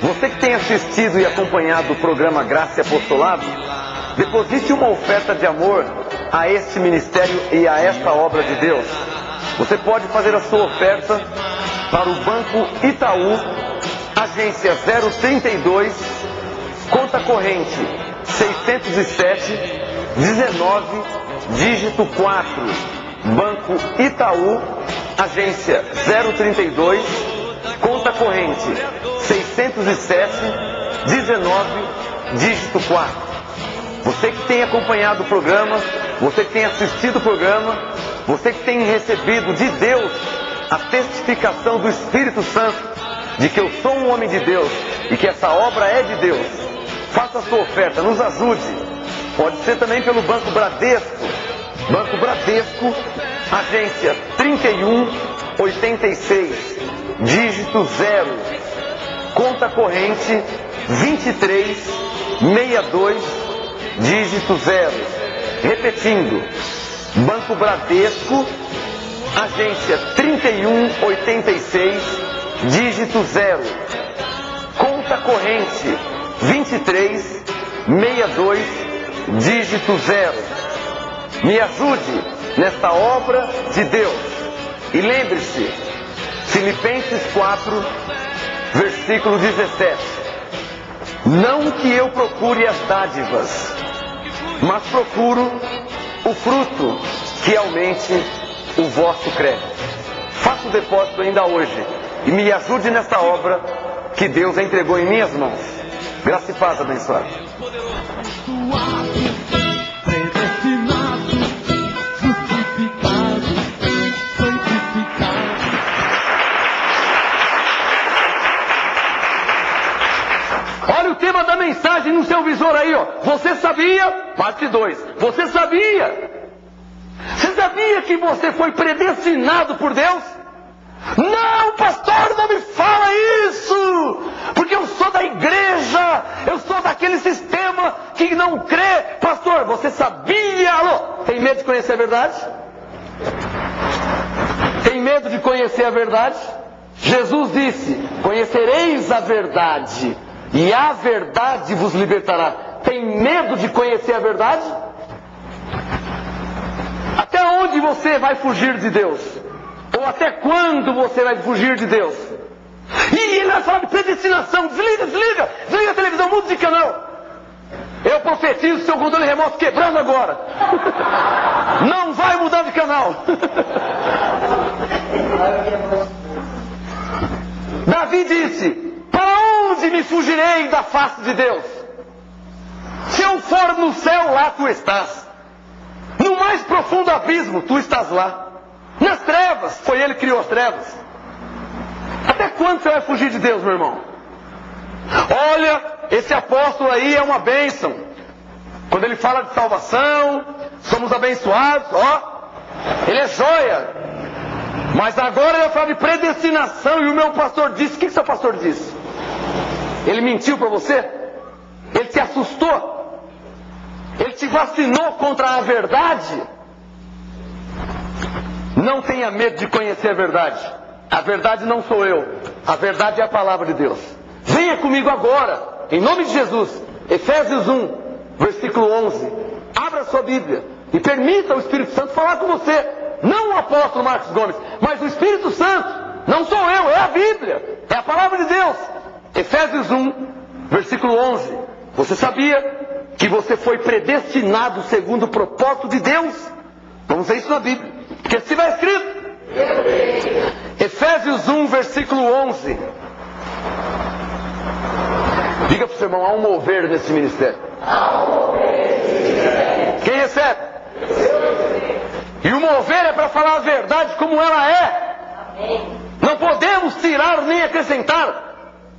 Speaker 2: Você que tem assistido e acompanhado o programa Graça e Apostolado, deposite uma oferta de amor a este ministério e a esta obra de Deus. Você pode fazer a sua oferta para o Banco Itaú, agência 032, conta corrente 607 19, dígito 4. Banco Itaú, agência 032, conta corrente 607 19 dígito 4. Você que tem acompanhado o programa, você que tem assistido o programa, você que tem recebido de Deus a testificação do Espírito Santo de que eu sou um homem de Deus e que essa obra é de Deus, faça a sua oferta, nos ajude. Pode ser também pelo Banco Bradesco. Banco Bradesco, agência 3186, dígito 0, conta corrente 2362, dígito 0. Repetindo, Banco Bradesco, agência 3186, dígito 0, conta corrente 2362, dígito 0. Me ajude nesta obra de Deus. E lembre-se, Filipenses 4, versículo 17. Não que eu procure as dádivas, mas procuro o fruto que aumente o vosso crédito. Faça o depósito ainda hoje e me ajude nesta obra que Deus entregou em minhas mãos. Graça e paz, abençoado.
Speaker 1: Predestinado, justificado, santificado.
Speaker 2: Olha o tema da mensagem no seu visor aí, ó. Você sabia? Parte 2. Você sabia? Você sabia que você foi predestinado por Deus? Não, pastor, não me fala isso, porque eu sou da igreja, eu sou daquele sistema que não crê. Pastor, você sabia? Alô, tem medo de conhecer a verdade? Tem medo de conhecer a verdade? Jesus disse: conhecereis a verdade, e a verdade vos libertará. Tem medo de conhecer a verdade? Até onde você vai fugir de Deus? Ou até quando você vai fugir de Deus? E ele vai falar de predestinação. Desliga a televisão, muda de canal. Eu profetizo seu controle remoto quebrando agora. Não vai mudar de canal. Davi disse: para onde me fugirei da face de Deus? Se eu for no céu, lá tu estás. No mais profundo abismo, tu estás lá. Nas trevas, foi Ele que criou as trevas. Até quando você vai fugir de Deus, meu irmão? Olha, esse apóstolo aí é uma bênção. Quando ele fala de salvação, somos abençoados, ó, ele é joia. Mas agora ele fala de predestinação, e o meu pastor disse: o que seu pastor disse? Ele mentiu para você? Ele te assustou? Ele te vacinou contra a verdade? Não tenha medo de conhecer a verdade. A verdade não sou eu. A verdade é a palavra de Deus. Venha comigo agora, em nome de Jesus. Efésios 1, versículo 11. Abra sua Bíblia e permita o Espírito Santo falar com você. Não o apóstolo Marcos Gomes, mas o Espírito Santo. Não sou eu, é a Bíblia. É a palavra de Deus. Efésios 1, versículo 11. Você sabia que você foi predestinado segundo o propósito de Deus? Vamos ver isso na Bíblia. Porque se estiver escrito, Efésios 1, versículo 11. Diga para o seu irmão: há um mover nesse ministério. Quem recebe? E o mover é para falar a verdade como ela é. Não podemos tirar nem acrescentar.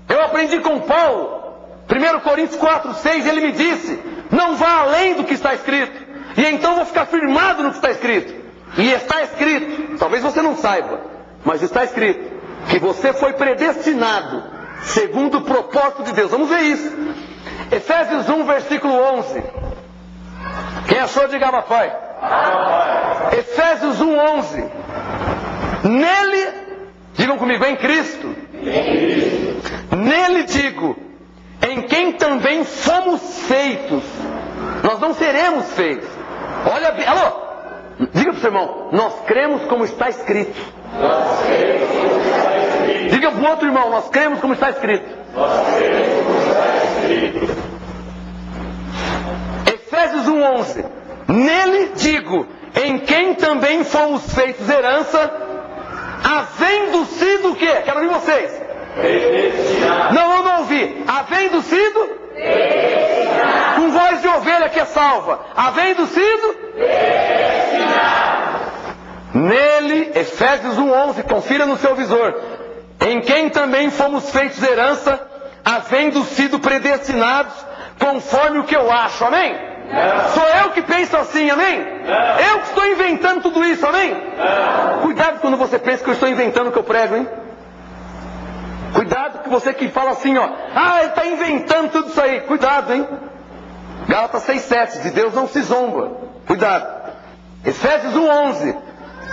Speaker 2: Eu aprendi com Paulo, 1 Coríntios 4, 6, ele me disse: não vá além do que está escrito. E então vou ficar firmado no que está escrito. E está escrito, talvez você não saiba, mas está escrito que você foi predestinado segundo o propósito de Deus. Vamos ver isso. Efésios 1, versículo 11. Quem achou, diga papai. Efésios 1, 11. Nele, digam comigo, em Cristo. Nele digo, em quem também fomos feitos. Nós não seremos feitos. Olha, alô. Diga para o seu irmão: nós cremos como está escrito. Diga para o outro irmão: nós cremos como está escrito. Efésios 1:11. Nele digo, em quem também fomos feitos herança, havendo Havendo sido o quê? Quero ouvir vocês. Não, eu não ouvi. Havendo sido? Com voz de ovelha que é salva. Havendo sido? Nele, Efésios 1:11, confira no seu visor. Em quem também fomos feitos herança, havendo sido predestinados, conforme o que eu acho, amém? Sou eu que penso assim, amém? Eu que estou inventando tudo isso, amém? Cuidado quando você pensa que eu estou inventando o que eu prego, hein? Cuidado que você que fala assim, ó, ele está inventando tudo isso aí. Cuidado, hein? Gálatas 6:7, de Deus não se zomba. Cuidado. Efésios 1:11,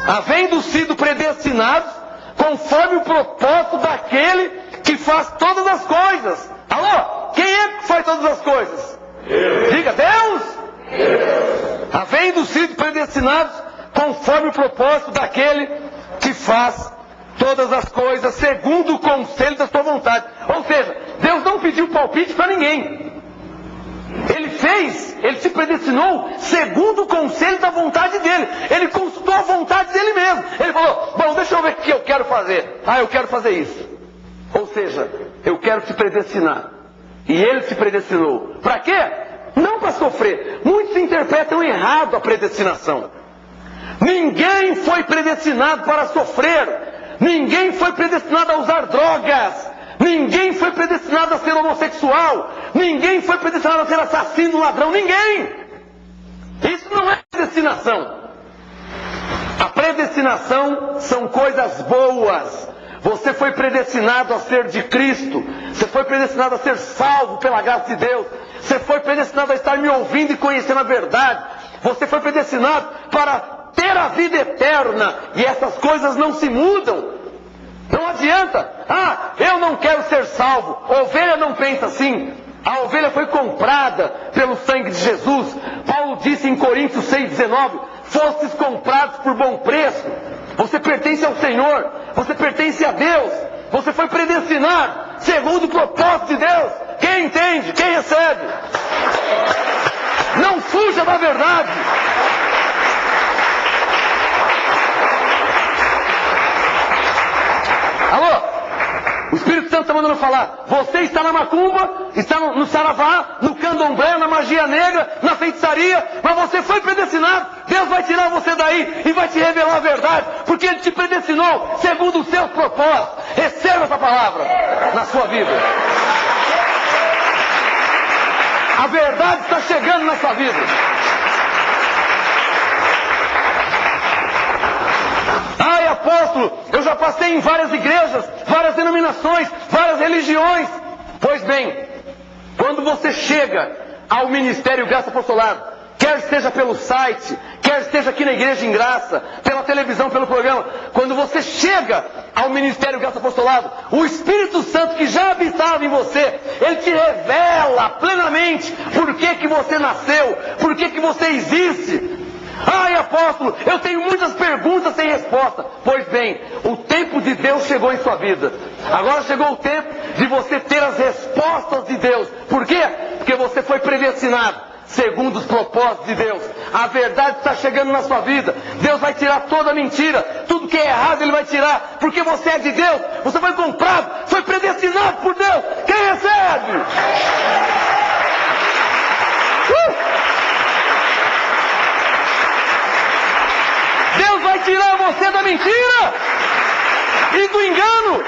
Speaker 2: havendo sido predestinados, conforme o propósito daquele que faz todas as coisas. Alô? Quem é que faz todas as coisas? Deus. Diga, Deus! Deus! Havendo sido predestinados, conforme o propósito daquele que faz todas as coisas, segundo o conselho da sua vontade. Ou seja, Deus não pediu palpite para ninguém. Ele se predestinou segundo o conselho da vontade dele. Ele consultou a vontade dele mesmo. Ele falou, bom, deixa eu ver o que eu quero fazer. Eu quero fazer isso. Ou seja, eu quero te predestinar. E ele te predestinou. Para quê? Não para sofrer. Muitos interpretam errado a predestinação. Ninguém foi predestinado para sofrer. Ninguém foi predestinado a usar drogas. Ninguém foi predestinado a ser homossexual. Ninguém foi predestinado a ser assassino, ladrão. Ninguém. Isso não é predestinação. A predestinação são coisas boas. Você foi predestinado a ser de Cristo. Você foi predestinado a ser salvo pela graça de Deus. Você foi predestinado a estar me ouvindo e conhecendo a verdade. Você foi predestinado para ter a vida eterna. E essas coisas não se mudam. Não adianta. Eu não quero ser salvo. A ovelha não pensa assim. A ovelha foi comprada pelo sangue de Jesus. Paulo disse em Coríntios 6:19, fostes comprados por bom preço. Você pertence ao Senhor. Você pertence a Deus. Você foi predestinado segundo o propósito de Deus. Quem entende? Quem recebe? Não fuja da verdade. Alô? O Espírito Santo está mandando falar. Você está na macumba, está no saravá, no candomblé, na magia negra, na feitiçaria, mas você foi predestinado. Deus vai tirar você daí e vai te revelar a verdade, porque Ele te predestinou segundo os seus propósitos. Receba essa palavra na sua vida. A verdade está chegando na sua vida. Apóstolo, eu já passei em várias igrejas, várias denominações, várias religiões. Pois bem, quando você chega ao Ministério Graça Apostolado, quer seja pelo site, quer seja aqui na Igreja em Graça, pela televisão, pelo programa, quando você chega ao Ministério Graça Apostolado, o Espírito Santo que já habitava em você, ele te revela plenamente por que você nasceu, por que você existe. Apóstolo, eu tenho muitas perguntas sem resposta. Pois bem, o tempo de Deus chegou em sua vida. Agora chegou o tempo de você ter as respostas de Deus. Por quê? Porque você foi predestinado segundo os propósitos de Deus. A verdade está chegando na sua vida. Deus vai tirar toda a mentira. Tudo que é errado Ele vai tirar. Porque você é de Deus. Você foi comprado. Foi predestinado por Deus. Quem recebe? Deus vai tirar você da mentira e do engano.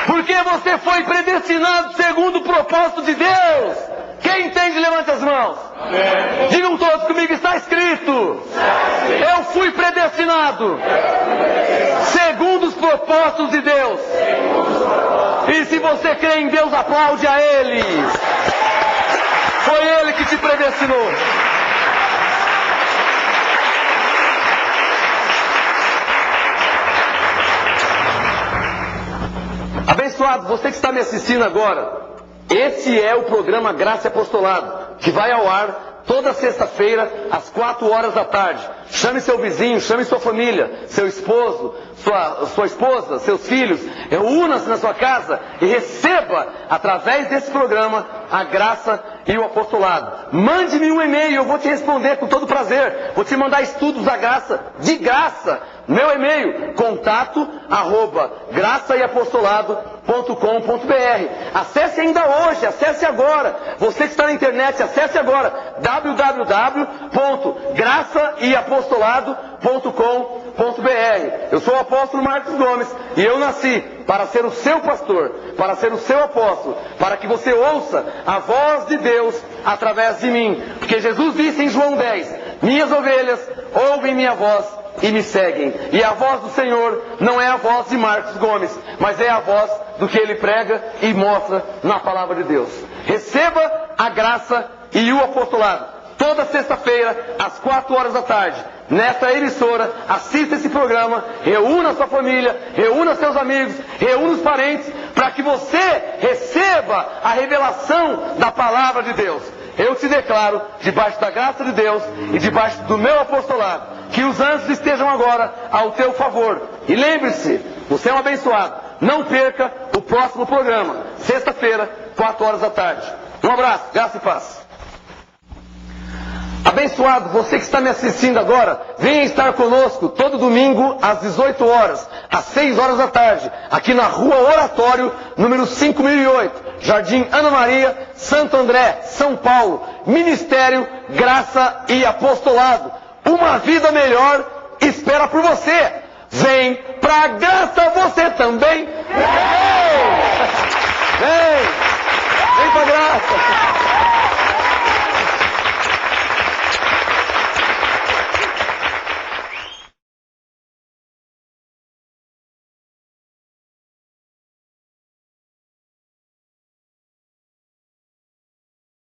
Speaker 2: Porque você foi predestinado segundo o propósito de Deus. Quem entende, levante as mãos. Amém. Digam todos comigo, está escrito. Eu fui predestinado segundo os propósitos de Deus. E se você crê em Deus, aplaude a Ele. Foi Ele que te predestinou. Abençoado, você que está me assistindo agora, esse é o programa Graça e Apostolado, que vai ao ar toda sexta-feira, às 4 horas da tarde. chame seu vizinho, chame sua família, seu esposo, sua esposa, seus filhos, reúna-se na sua casa e receba, através desse programa, a graça e o apostolado. Mande-me um e-mail, eu vou te responder com todo prazer. Vou te mandar estudos da graça, de graça. Meu e-mail, contato@graçaeapostolado.com.br. Acesse ainda hoje, acesse agora. Você que está na internet, acesse agora www.graçaeapostolado.com.br. Eu sou o apóstolo Marcos Gomes e eu nasci para ser o seu pastor, para ser o seu apóstolo, para que você ouça a voz de Deus através de mim. Porque Jesus disse em João 10, minhas ovelhas ouvem minha voz e me seguem. E a voz do Senhor não é a voz de Marcos Gomes, mas é a voz do que ele prega e mostra na palavra de Deus. Receba a graça e o apostolado. Toda sexta-feira, às 4 horas da tarde, nesta emissora, assista esse programa, reúna sua família, reúna seus amigos, reúna os parentes, para que você receba a revelação da palavra de Deus. Eu te declaro, debaixo da graça de Deus e debaixo do meu apostolado, que os anjos estejam agora ao teu favor. E lembre-se, você é um abençoado. Não perca o próximo programa, sexta-feira, 4 horas da tarde. Um abraço, graça e paz. Abençoado, você que está me assistindo agora, venha estar conosco todo domingo às 18 horas, às 6 horas da tarde, aqui na Rua Oratório, número 5008, Jardim Ana Maria, Santo André, São Paulo. Ministério, Graça e Apostolado. Uma vida melhor espera por você. Vem pra graça você também.